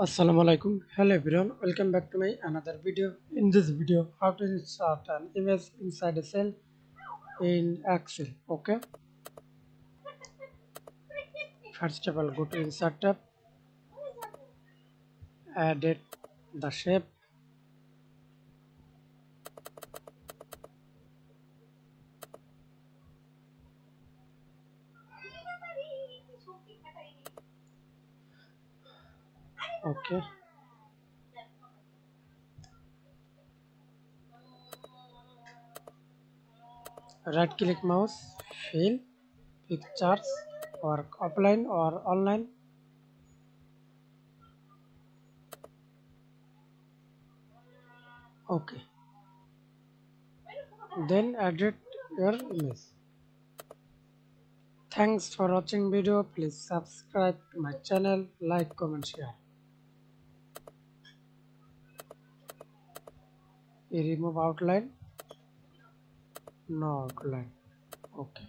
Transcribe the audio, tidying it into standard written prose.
Assalamu alaikum. Hello everyone. Welcome back to my another video. In this video, how to insert an image inside a cell in Excel. Okay. First of all, go to Insert tab, edit the shape. Okay. Right click mouse, fill pictures, work offline or online. Okay. Then edit your image. Thanks for watching video. Please subscribe to my channel, like, comment, share. You remove outline, no outline. Okay.